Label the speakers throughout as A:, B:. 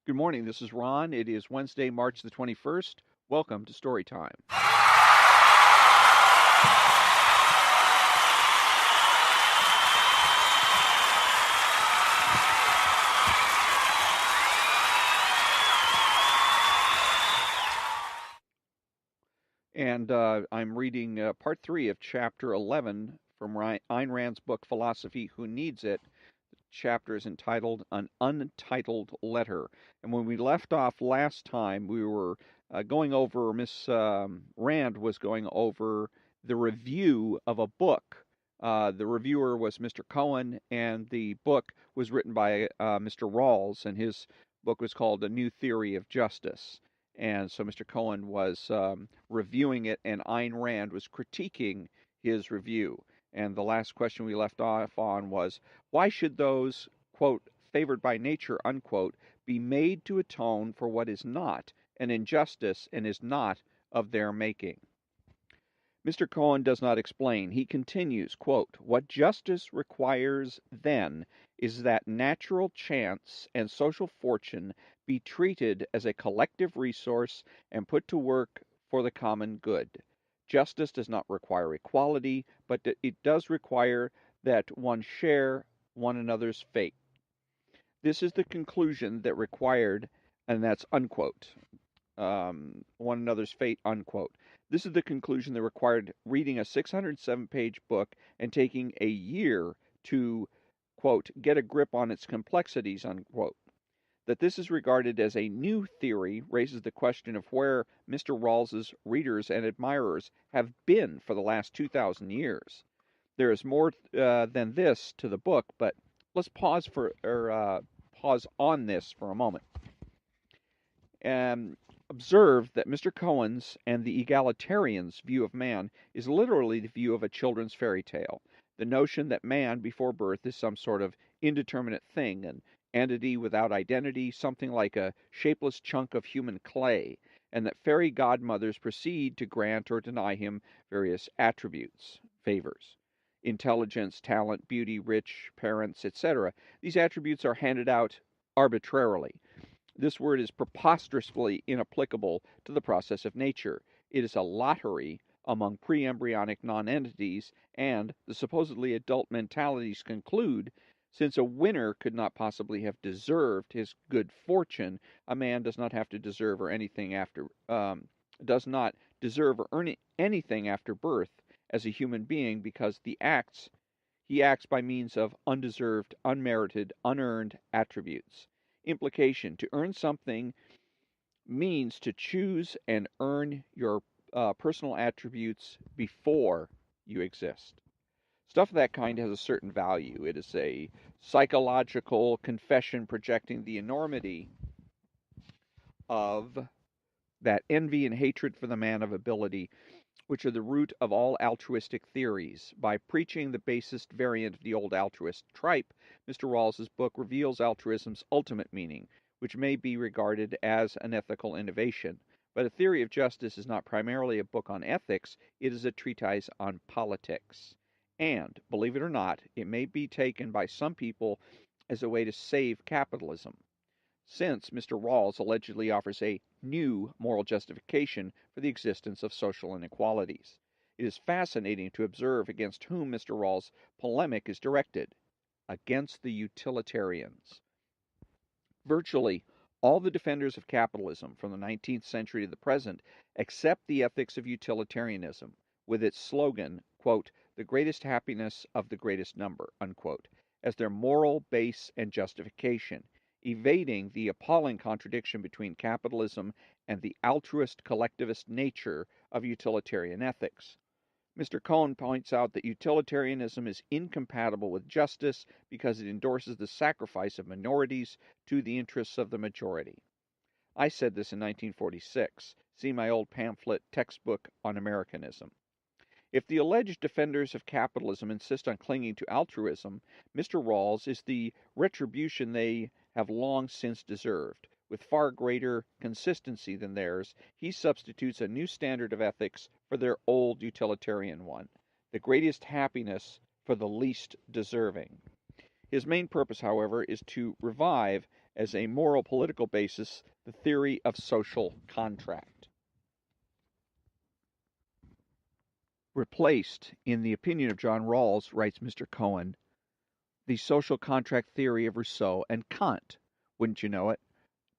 A: Good morning. This is Ron. It is Wednesday, March the 21st. Welcome to Story Time. And I'm reading part 3 of chapter 11 from Ayn Rand's book, Philosophy Who Needs It. The chapter is entitled An Untitled Letter. And when we left off last time, we were going over, Miss Rand was going over the review of a book. The reviewer was Mr. Cohen, and the book was written by Mr. Rawls, and his book was called A New Theory of Justice. And so Mr. Cohen was reviewing it, and Ayn Rand was critiquing his review. And the last question we left off on was, why should those, quote, favored by nature, unquote, be made to atone for what is not an injustice and is not of their making? Mr. Cohen does not explain. He continues, quote, what justice requires then is that natural chance and social fortune be treated as a collective resource and put to work for the common good. Justice does not require equality, but it does require that one share one another's fate. This is the conclusion that required, and that's unquote, one another's fate, unquote. This is the conclusion that required reading a 607-page book and taking a year to, quote, get a grip on its complexities, unquote. That this is regarded as a new theory raises the question of where Mr. Rawls's readers and admirers have been for the last 2,000 years. There is more than this to the book, but let's pause on this for a moment. Observe that Mr. Cohen's and the egalitarians' view of man is literally the view of a children's fairy tale. The notion that man before birth is some sort of indeterminate thing, an entity without identity, something like a shapeless chunk of human clay, and that fairy godmothers proceed to grant or deny him various attributes, favors. Intelligence, talent, beauty, rich parents, etc. These attributes are handed out arbitrarily. This word is preposterously inapplicable to the process of nature. It is a lottery among pre-embryonic non-entities, and the supposedly adult mentalities conclude, since a winner could not possibly have deserved his good fortune, a man does not have to deserve or anything after does not deserve or earn anything after birth as a human being, because he acts by means of undeserved, unmerited, unearned attributes. Implication: to earn something means to choose and earn your personal attributes before you exist. Stuff of that kind has a certain value. It is a psychological confession projecting the enormity of that envy and hatred for the man of ability, which are the root of all altruistic theories. By preaching the basest variant of the old altruist tripe, Mr. Rawls's book reveals altruism's ultimate meaning, which may be regarded as an ethical innovation. But A Theory of Justice is not primarily a book on ethics, it is a treatise on politics. And, believe it or not, it may be taken by some people as a way to save capitalism, since Mr. Rawls allegedly offers a new moral justification for the existence of social inequalities. It is fascinating to observe against whom Mr. Rawls' polemic is directed: against the utilitarians. Virtually all the defenders of capitalism from the 19th century to the present accept the ethics of utilitarianism, with its slogan, quote, the greatest happiness of the greatest number, unquote, as their moral base and justification, evading the appalling contradiction between capitalism and the altruist collectivist nature of utilitarian ethics. Mr. Cohen points out that utilitarianism is incompatible with justice because it endorses the sacrifice of minorities to the interests of the majority. I said this in 1946. See my old pamphlet textbook on Americanism. If the alleged defenders of capitalism insist on clinging to altruism, Mr. Rawls is the retribution they have long since deserved. With far greater consistency than theirs, he substitutes a new standard of ethics for their old utilitarian one: the greatest happiness for the least deserving. His main purpose, however, is to revive as a moral political basis the theory of social contract. Replaced, in the opinion of John Rawls, writes Mr. Cohen, the social contract theory of Rousseau and Kant, wouldn't you know it,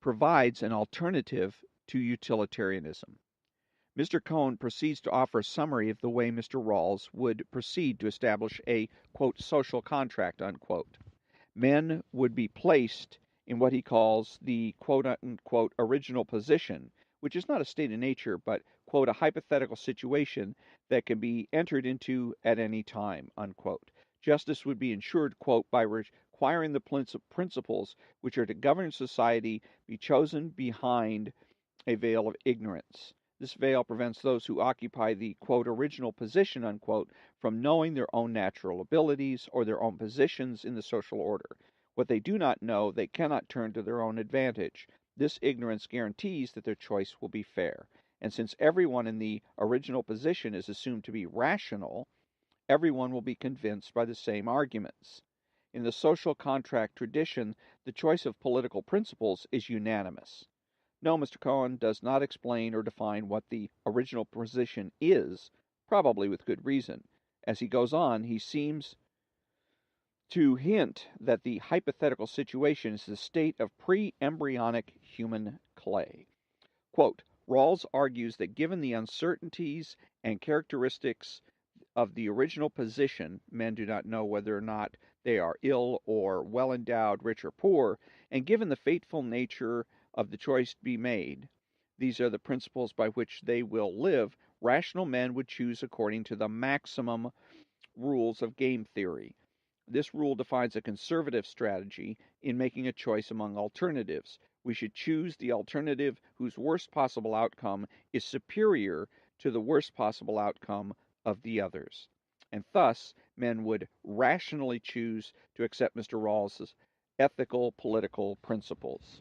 A: provides an alternative to utilitarianism. Mr. Cohen proceeds to offer a summary of the way Mr. Rawls would proceed to establish a, quote, social contract, unquote. Men would be placed in what he calls the quote unquote original position, which is not a state of nature, but, quote, a hypothetical situation that can be entered into at any time, unquote. Justice would be ensured, quote, by requiring the principles which are to govern society be chosen behind a veil of ignorance. This veil prevents those who occupy the, quote, original position, unquote, from knowing their own natural abilities or their own positions in the social order. What they do not know, they cannot turn to their own advantage. This ignorance guarantees that their choice will be fair. And since everyone in the original position is assumed to be rational, everyone will be convinced by the same arguments. In the social contract tradition, the choice of political principles is unanimous. No, Mr. Cohen does not explain or define what the original position is, probably with good reason. As he goes on, he seems to hint that the hypothetical situation is the state of pre-embryonic human clay. Quote, Rawls argues that given the uncertainties and characteristics of the original position, men do not know whether or not they are ill or well endowed, rich or poor, and given the fateful nature of the choice to be made, these are the principles by which they will live, rational men would choose according to the maximum rules of game theory. This rule defines a conservative strategy in making a choice among alternatives. We should choose the alternative whose worst possible outcome is superior to the worst possible outcome of the others. And thus, men would rationally choose to accept Mr. Rawls's ethical political principles.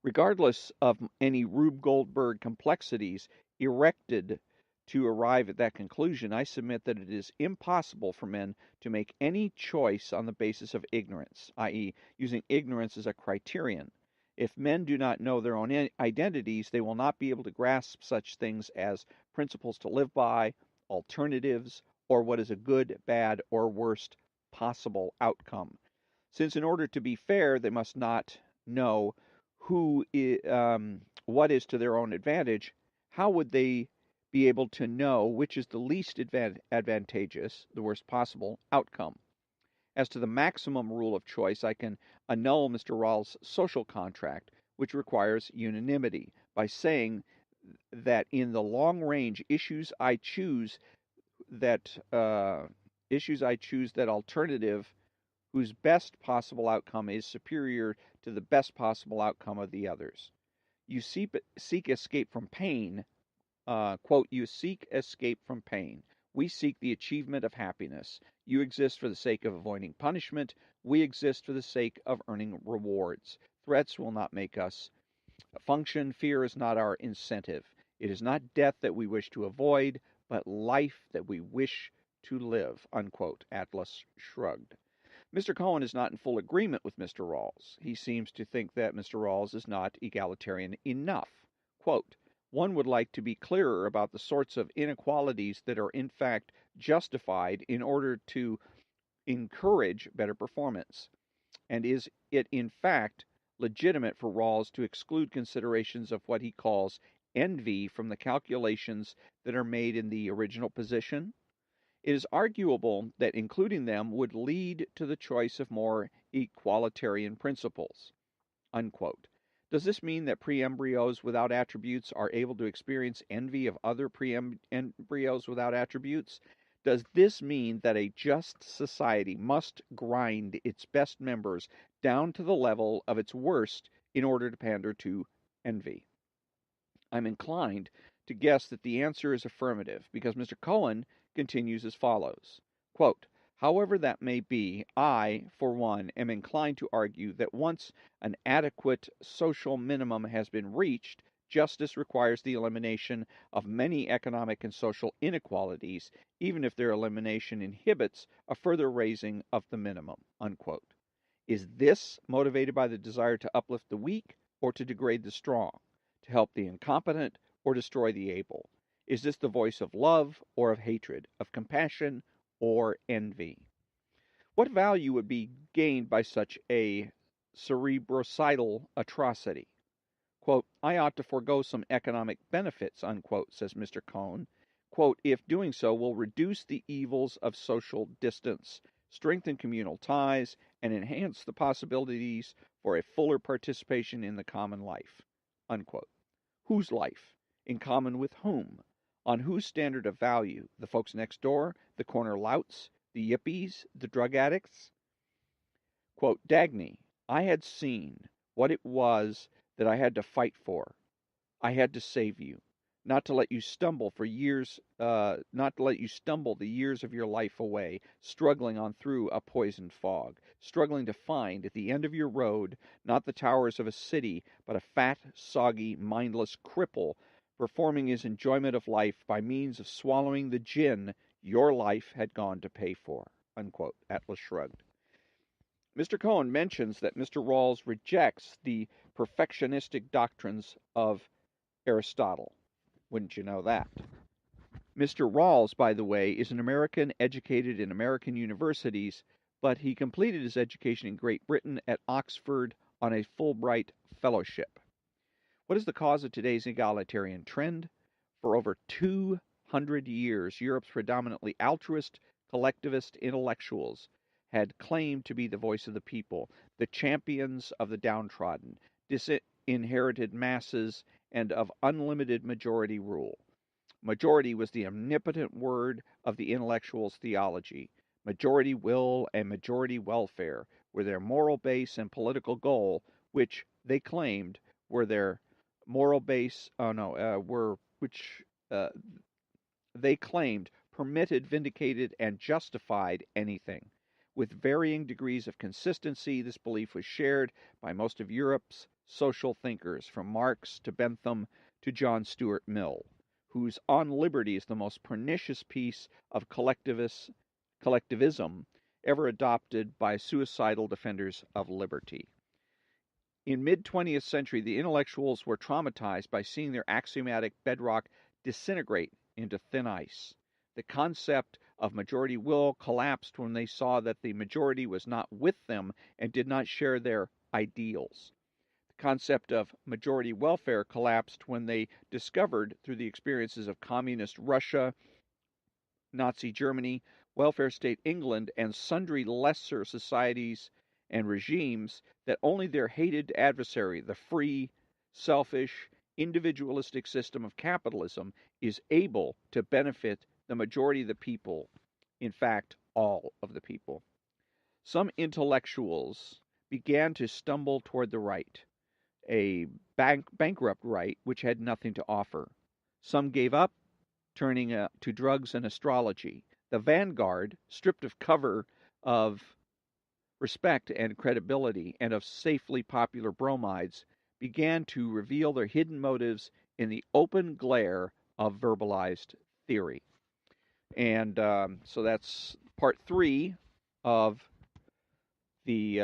A: Regardless of any Rube Goldberg complexities erected to arrive at that conclusion, I submit that it is impossible for men to make any choice on the basis of ignorance, i.e., using ignorance as a criterion. If men do not know their own identities, they will not be able to grasp such things as principles to live by, alternatives, or what is a good, bad, or worst possible outcome. Since in order to be fair, they must not know what is to their own advantage, how would they be able to know which is the least advantageous, the worst possible outcome? As to the maximum rule of choice, I can annul Mr. Rawls' social contract, which requires unanimity, by saying that in the long range issues I choose that alternative whose best possible outcome is superior to the best possible outcome of the others. You seek escape from pain. Quote, you seek escape from pain. We seek the achievement of happiness. You exist for the sake of avoiding punishment. We exist for the sake of earning rewards. Threats will not make us function. Fear is not our incentive. It is not death that we wish to avoid, but life that we wish to live, unquote. Atlas shrugged. Mr. Cohen is not in full agreement with Mr. Rawls. He seems to think that Mr. Rawls is not egalitarian enough. Quote, one would like to be clearer about the sorts of inequalities that are in fact justified in order to encourage better performance. And is it in fact legitimate for Rawls to exclude considerations of what he calls envy from the calculations that are made in the original position? It is arguable that including them would lead to the choice of more egalitarian principles. Unquote. Does this mean that pre-embryos without attributes are able to experience envy of other pre-embryos without attributes? Does this mean that a just society must grind its best members down to the level of its worst in order to pander to envy? I'm inclined to guess that the answer is affirmative, because Mr. Cohen continues as follows, quote, however that may be, I, for one, am inclined to argue that once an adequate social minimum has been reached, justice requires the elimination of many economic and social inequalities, even if their elimination inhibits a further raising of the minimum, unquote. Is this motivated by the desire to uplift the weak or to degrade the strong, to help the incompetent or destroy the able? Is this the voice of love or of hatred, of compassion or envy? What value would be gained by such a cerebrocidal atrocity? Quote, I ought to forego some economic benefits, unquote, says Mr. Cohn. Quote, if doing so will reduce the evils of social distance, strengthen communal ties, and enhance the possibilities for a fuller participation in the common life, unquote. Whose life? In common with whom? On whose standard of value? The folks next door? The corner louts? The yippies? The drug addicts? Quote, Dagny, I had seen what it was that I had to fight for. I had to save you, not to let you stumble for years, not to let you stumble the years of your life away, struggling on through a poisoned fog, struggling to find at the end of your road not the towers of a city, but a fat, soggy, mindless cripple performing his enjoyment of life by means of swallowing the gin your life had gone to pay for. Unquote. Atlas shrugged. Mr. Cohen mentions that Mr. Rawls rejects the perfectionistic doctrines of Aristotle. Wouldn't you know that? Mr. Rawls, by the way, is an American educated in American universities, but he completed his education in Great Britain at Oxford on a Fulbright fellowship. What is the cause of today's egalitarian trend? For over 200 years, Europe's predominantly altruist, collectivist intellectuals had claimed to be the voice of the people, the champions of the downtrodden, disinherited masses, and of unlimited majority rule. Majority was the omnipotent word of the intellectuals' theology. Majority will and majority welfare were their moral base and political goal, which they claimed were their moral base. Which they claimed permitted, vindicated, and justified anything. With varying degrees of consistency, this belief was shared by most of Europe's social thinkers, from Marx to Bentham to John Stuart Mill, whose On Liberty is the most pernicious piece of collectivism ever adopted by suicidal defenders of liberty. In mid-20th century, the intellectuals were traumatized by seeing their axiomatic bedrock disintegrate into thin ice. The concept of majority will collapsed when they saw that the majority was not with them and did not share their ideals. The concept of majority welfare collapsed when they discovered, through the experiences of communist Russia, Nazi Germany, welfare state England, and sundry lesser societies and regimes, that only their hated adversary, the free, selfish, individualistic system of capitalism, is able to benefit the majority of the people, in fact, all of the people. Some intellectuals began to stumble toward the right, a bankrupt right which had nothing to offer. Some gave up, turning to drugs and astrology. The vanguard, stripped of cover of respect and credibility and of safely popular bromides, began to reveal their hidden motives in the open glare of verbalized theory. And so that's part 3 of the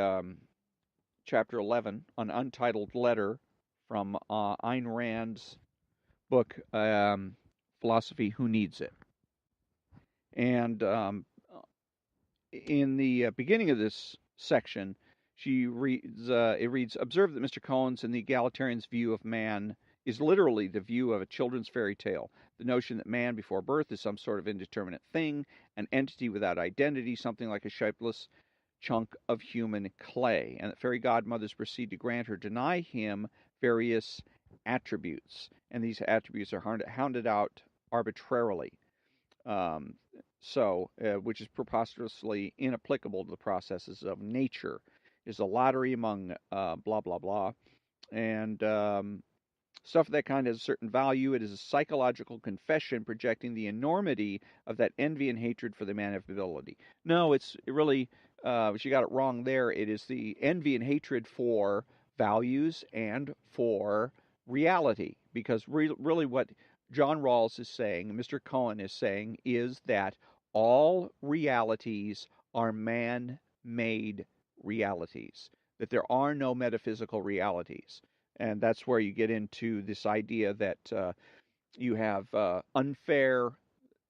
A: chapter 11, an untitled letter from Ayn Rand's book, Philosophy, Who Needs It? And in the beginning of this section, it reads, observe that Mr. Cohen's and the egalitarian's view of man is literally the view of a children's fairy tale. The notion that man before birth is some sort of indeterminate thing, an entity without identity, something like a shapeless chunk of human clay, and that fairy godmothers proceed to grant or deny him various attributes, and these attributes are hounded out arbitrarily. Which is preposterously inapplicable to the processes of nature, is a lottery among blah, blah, blah. And stuff of that kind has a certain value. It is a psychological confession projecting the enormity of that envy and hatred for the man of ability. No, it really, she got it wrong there. It is the envy and hatred for values and for reality. Because really what John Rawls is saying, Mr. Cohen is saying, is that all realities are man-made realities, that there are no metaphysical realities. And that's where you get into this idea that you have unfair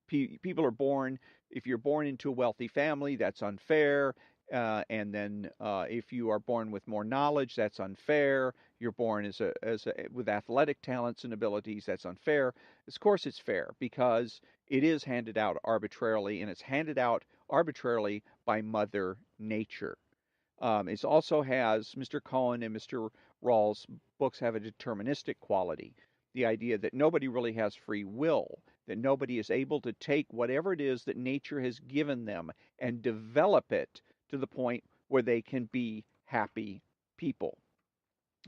A: people are born. If you're born into a wealthy family, that's unfair. And then if you are born with more knowledge, that's unfair. You're born with athletic talents and abilities, that's unfair. Of course, it's fair because it is handed out arbitrarily, and it's handed out arbitrarily by Mother Nature. It also has Mr. Cohen and Mr. Rawls' books have a deterministic quality. The idea that nobody really has free will, that nobody is able to take whatever it is that nature has given them and develop it to the point where they can be happy people.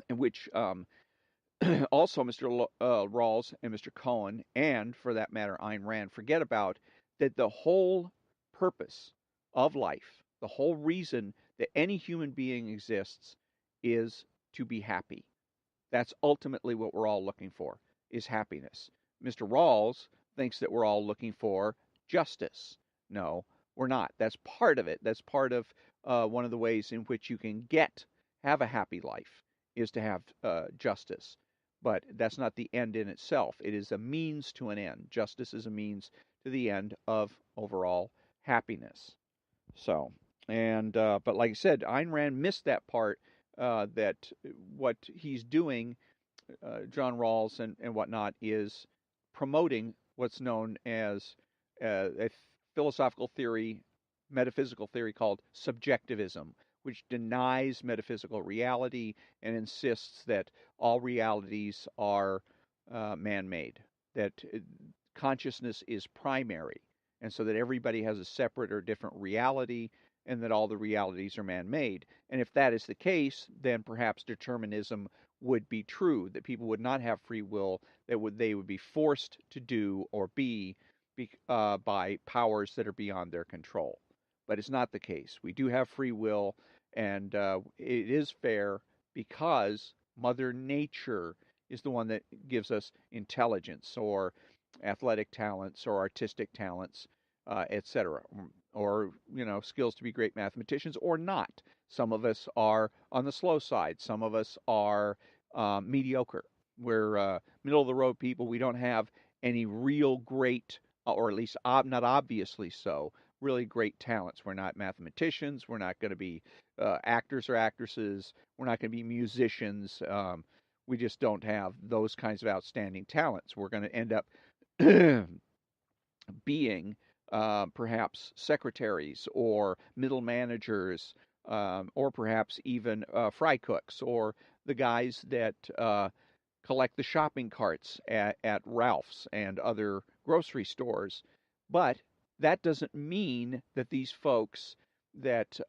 A: In which also Mr. Rawls and Mr. Cohen, and for that matter, Ayn Rand, forget about that the whole purpose of life, the whole reason that any human being exists is to be happy. That's ultimately what we're all looking for, is happiness. Mr. Rawls thinks that we're all looking for justice. No, we're not. That's part of it. That's part of one of the ways in which you can have a happy life, is to have justice. But that's not the end in itself. It is a means to an end. Justice is a means to the end of overall happiness. So, but like I said, Ayn Rand missed that part, that what he's doing, John Rawls and whatnot, is promoting what's known as a philosophical theory, metaphysical theory called subjectivism, which denies metaphysical reality and insists that all realities are man-made, that consciousness is primary, and so that everybody has a separate or different reality, and that all the realities are man-made. And if that is the case, then perhaps determinism would be true, that people would not have free will, that they would be forced to do or be by powers that are beyond their control. But it's not the case. We do have free will, and it is fair because Mother Nature is the one that gives us intelligence or athletic talents or artistic talents, etc., or skills to be great mathematicians or not. Some of us are on the slow side. Some of us are mediocre. We're middle of the road people. We don't have any real great, or at least not obviously so, really great talents. We're not mathematicians. We're not going to be actors or actresses. We're not going to be musicians. We just don't have those kinds of outstanding talents. We're going to end up being perhaps secretaries or middle managers, or perhaps even fry cooks, or the guys that collect the shopping carts at Ralph's and other grocery stores. But that doesn't mean that these folks that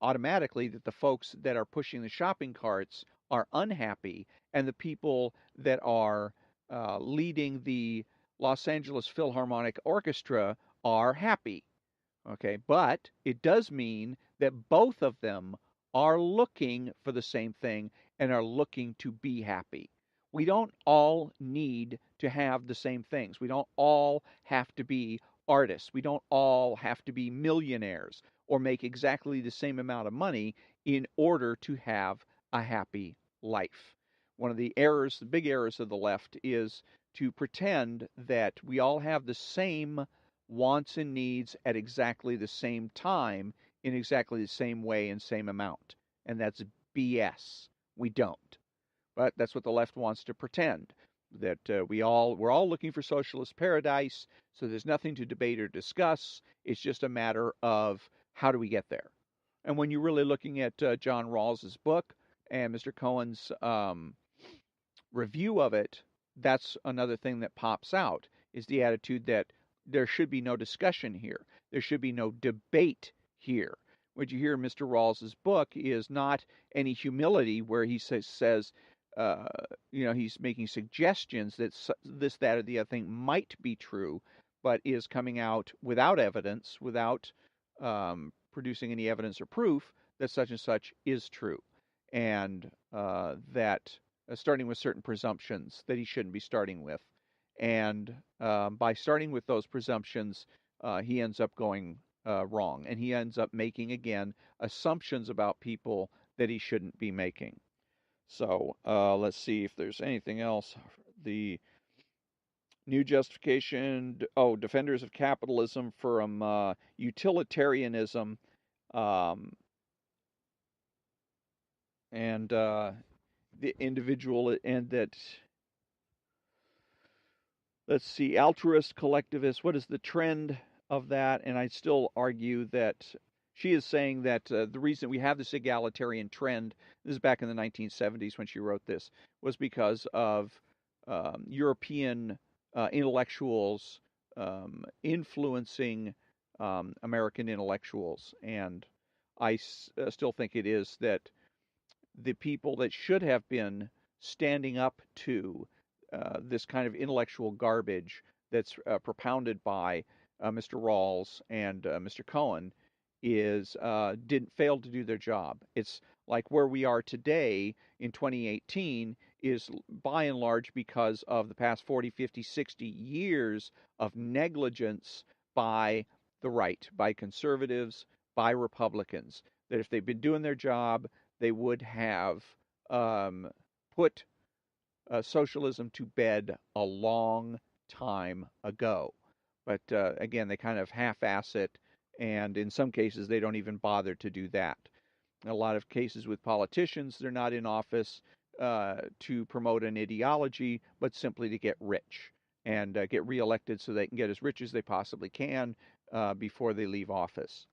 A: automatically that the folks that are pushing the shopping carts are unhappy, and the people that are leading the Los Angeles Philharmonic Orchestra are happy. Okay, but it does mean that both of them are looking for the same thing and are looking to be happy. We don't all need to have the same things. We don't all have to be artists. We don't all have to be millionaires or make exactly the same amount of money in order to have a happy life. One of the errors, the big errors of the left, is to pretend that we all have the same wants and needs at exactly the same time, in exactly the same way and same amount. And that's BS. We don't. But that's what the left wants to pretend, that we're all looking for socialist paradise, so there's nothing to debate or discuss. It's just a matter of how do we get there. And when you're really looking at John Rawls's book and Mr. Cohen's review of it, that's another thing that pops out, is the attitude that there should be no discussion here. There should be no debate here. What you hear in Mr. Rawls's book is not any humility where he says he's making suggestions that this, that, or the other thing might be true, but is coming out without evidence, without producing any evidence or proof that such and such is true. And that starting with certain presumptions that he shouldn't be starting with. And by starting with those presumptions, he ends up going wrong, and he ends up making again assumptions about people that he shouldn't be making. So let's see if there's anything else. The new justification. Oh, defenders of capitalism from utilitarianism, um, and the individual, and that, let's see, altruist collectivist. What is the trend of that? And I still argue that she is saying that the reason we have this egalitarian trend, this is back in the 1970s when she wrote this, was because of European intellectuals influencing American intellectuals. And I still think it is that the people that should have been standing up to this kind of intellectual garbage that's propounded by Mr. Rawls and Mr. Cohen is didn't fail to do their job. It's like where we are today in 2018 is by and large because of the past 40, 50, 60 years of negligence by the right, by conservatives, by Republicans. That if they've been doing their job, they would have put socialism to bed a long time ago. But again, they kind of half ass it, and in some cases, they don't even bother to do that. In a lot of cases with politicians, they're not in office to promote an ideology, but simply to get rich and get reelected so they can get as rich as they possibly can before they leave office.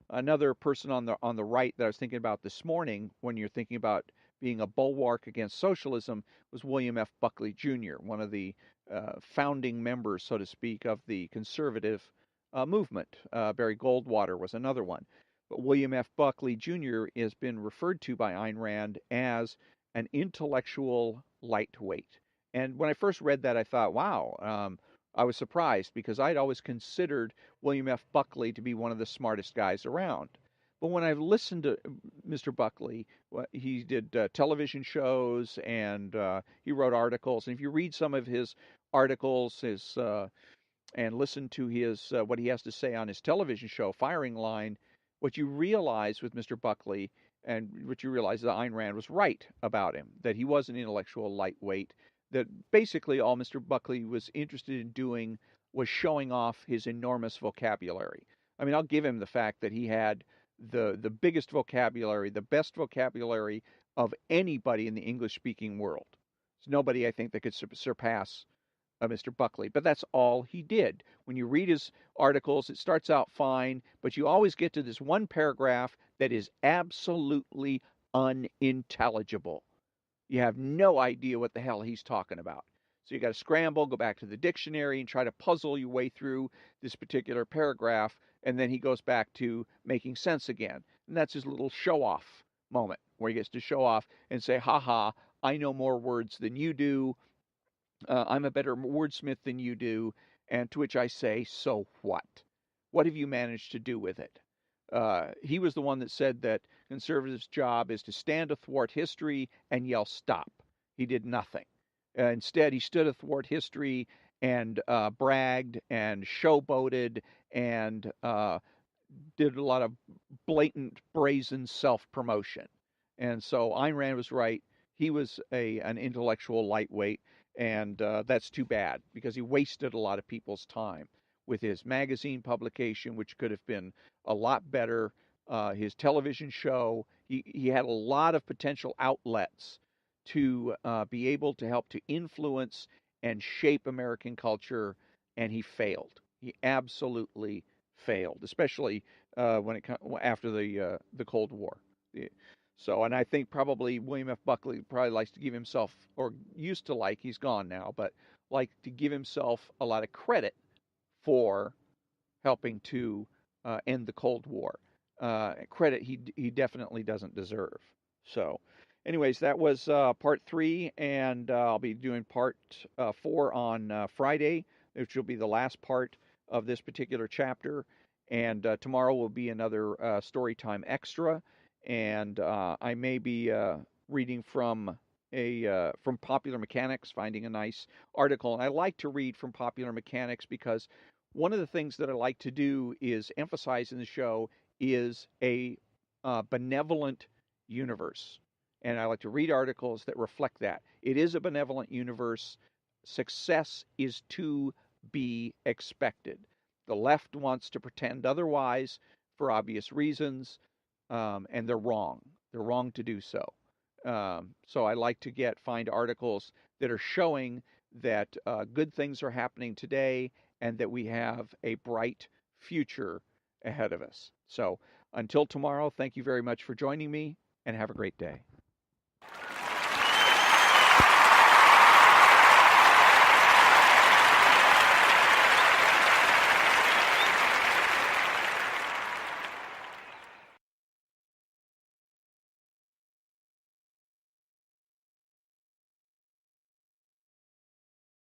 A: Another person on the right that I was thinking about this morning, when you're thinking about being a bulwark against socialism, was William F. Buckley Jr., one of the founding members, so to speak, of the conservative movement. Barry Goldwater was another one. But William F. Buckley Jr. has been referred to by Ayn Rand as an intellectual lightweight. And when I first read that, I thought, wow, I was surprised because I'd always considered William F. Buckley to be one of the smartest guys around. But when I've listened to Mr. Buckley, he did television shows and he wrote articles. And if you read some of his articles, and listen to his what he has to say on his television show, Firing Line, what you realize with Mr. Buckley, and what you realize that Ayn Rand was right about him, that he was an intellectual lightweight, that basically all Mr. Buckley was interested in doing was showing off his enormous vocabulary. I mean, I'll give him the fact that he had the biggest vocabulary, the best vocabulary of anybody in the English-speaking world. There's nobody, I think, that could surpass Mr. Buckley, but that's all he did. When you read his articles, it starts out fine, but you always get to this one paragraph that is absolutely unintelligible. You have no idea what the hell he's talking about. So you got to scramble, go back to the dictionary, and try to puzzle your way through this particular paragraph, and then he goes back to making sense again. And that's his little show-off moment, where he gets to show off and say, ha ha, I know more words than you do. I'm a better wordsmith than you do. And to which I say, so what? What have you managed to do with it? He was the one that said that conservatives' job is to stand athwart history and yell stop. He did nothing. Instead, he stood athwart history and bragged and showboated and did a lot of blatant, brazen self-promotion. And so Ayn Rand was right. He was an intellectual lightweight, and that's too bad because he wasted a lot of people's time with his magazine publication, which could have been a lot better. His television show, he had a lot of potential outlets to be able to help to influence and shape American culture, and he failed. He absolutely failed, especially when it after the Cold War. So, and I think probably William F. Buckley probably likes to give himself, or used to like, he's gone now, but like to give himself a lot of credit for helping to end the Cold War. Credit he definitely doesn't deserve. So, anyways, that was part 3, and I'll be doing part 4 on Friday, which will be the last part of this particular chapter. And tomorrow will be another story time extra, and I may be reading from from Popular Mechanics, finding a nice article. And I like to read from Popular Mechanics because one of the things that I like to do is emphasize in the show is a benevolent universe. And I like to read articles that reflect that. It is a benevolent universe. Success is to be expected. The left wants to pretend otherwise for obvious reasons, and they're wrong. They're wrong to do so. So I like to find articles that are showing that good things are happening today and that we have a bright future ahead of us. So until tomorrow, thank you very much for joining me and have a great day.